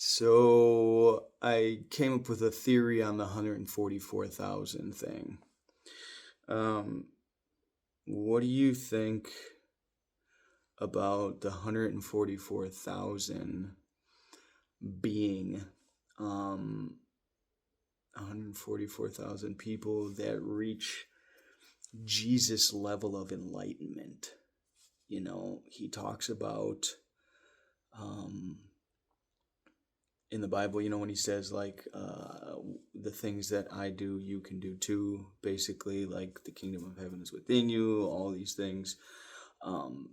So I came up with a theory on the 144,000 thing. Um, what do you think about the 144,000 being 144,000 people that reach Jesus' level of enlightenment? He talks about um, in the Bible, when he says the things that I do, you can do too. Basically, like the kingdom of heaven is within you. All these things. Um,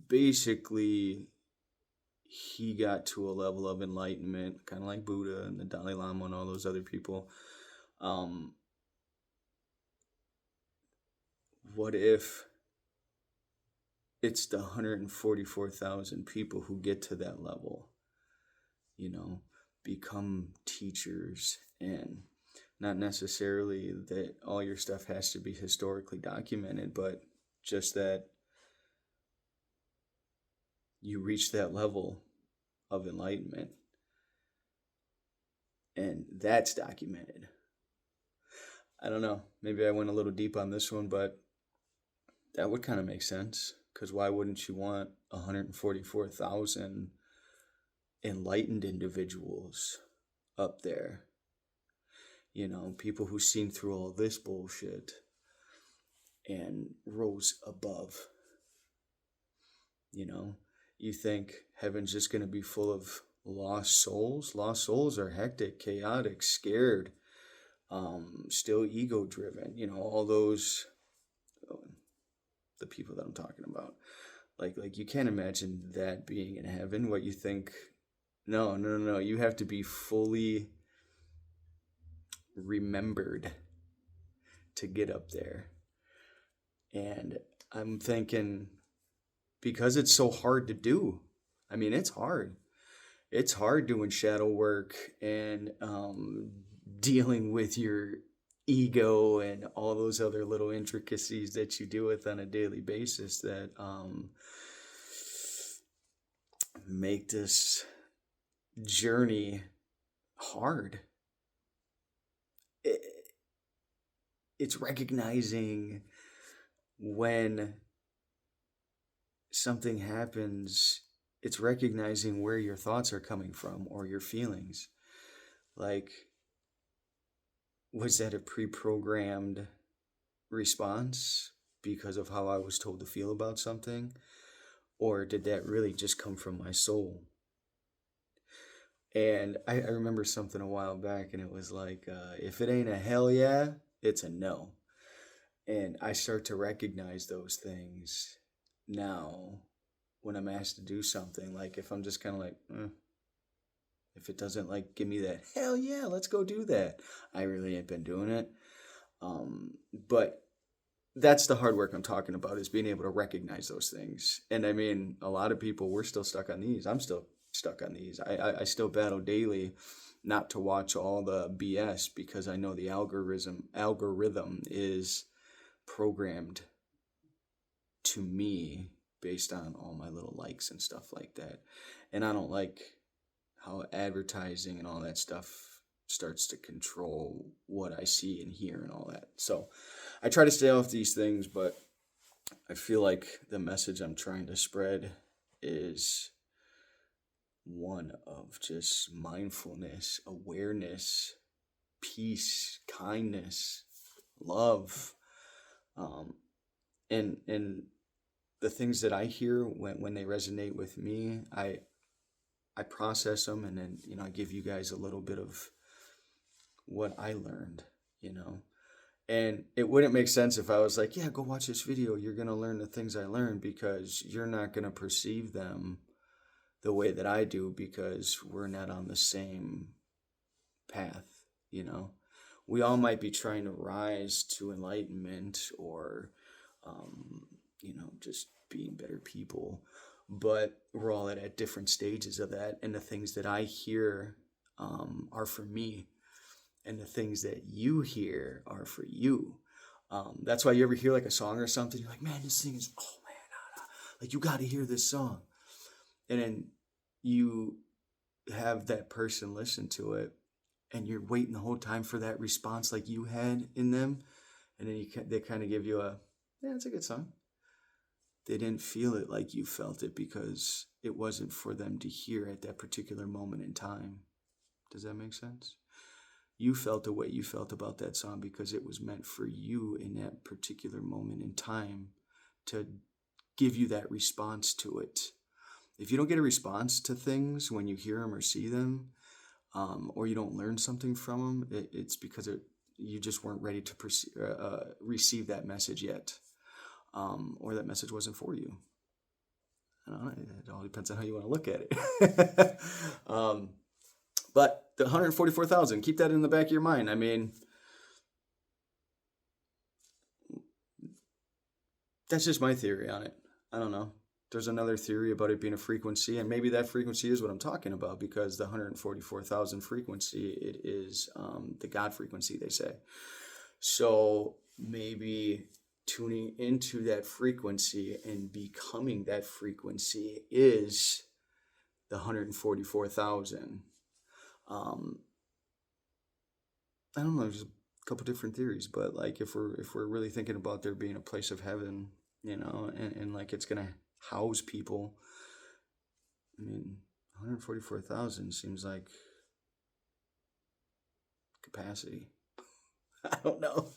Basically, he got to a level of enlightenment, kind of like Buddha and the Dalai Lama and all those other people. Um, what if it's the 144,000 people who get to that level? Become teachers, and not necessarily that all your stuff has to be historically documented, but just that you reach that level of enlightenment and that's documented. I don't know. Maybe I went a little deep on this one, but that would kind of make sense. Because why wouldn't you want 144,000 enlightened individuals up there? People who've seen through all this bullshit and rose above. You think heaven's just going to be full of lost souls? Lost souls are hectic, chaotic, scared, still ego driven. All those, the people that I'm talking about. Like you can't imagine that being in heaven. What you think? No, no, no, no. You have to be fully remembered to get up there. And I'm thinking, because it's so hard to do. I mean, it's hard. It's hard doing shadow work and dealing with your ego and all those other little intricacies that you deal with on a daily basis that make this journey hard. It's recognizing when something happens, it's recognizing where your thoughts are coming from or your feelings. Like, was that a pre-programmed response because of how I was told to feel about something? Or did that really just come from my soul? And I remember something a while back, and it was like, if it ain't a hell yeah, it's a no. And I start to recognize those things now when I'm asked to do something. Like if I'm just kind of like, if it doesn't like give me that hell yeah, let's go do that, I really ain't been doing it. But that's the hard work I'm talking about, is being able to recognize those things. And I mean, a lot of people, we're still stuck on these. I'm still stuck on these. I still battle daily not to watch all the BS, because I know the algorithm is programmed to me based on all my little likes and stuff like that. And I don't like how advertising and all that stuff starts to control what I see and hear and all that. So I try to stay off these things, but I feel like the message I'm trying to spread is one of just mindfulness, awareness, peace, kindness, love, and the things that I hear when they resonate with me, I process them, and then I give you guys a little bit of what I learned, And it wouldn't make sense if I was like, yeah, go watch this video. You're going to learn the things I learned, because you're not going to perceive them the way that I do, because we're not on the same path. We all might be trying to rise to enlightenment or, just being better people, but we're all at different stages of that. And the things that I hear are for me, and the things that you hear are for you. That's why you ever hear like a song or something, you're like, man, this thing is, oh man, like you got to hear this song. And then you have that person listen to it, and you're waiting the whole time for that response like you had in them, and then they kind of give you a, yeah, it's a good song. They didn't feel it like you felt it because it wasn't for them to hear at that particular moment in time. Does that make sense? You felt the way you felt about that song because it was meant for you in that particular moment in time to give you that response to it. If you don't get a response to things when you hear them or see them, or you don't learn something from them, it's because you just weren't ready to receive that message yet, or that message wasn't for you. I don't know, it all depends on how you want to look at it. But the 144,000, keep that in the back of your mind. I mean, that's just my theory on it. I don't know. There's another theory about it being a frequency, and maybe that frequency is what I'm talking about, because the 144,000 frequency, it is the God frequency, they say. So maybe tuning into that frequency and becoming that frequency is the 144,000. I don't know, there's a couple different theories, but like if we're really thinking about there being a place of heaven, and like it's gonna house people, I mean, 144,000 seems like capacity. I don't know.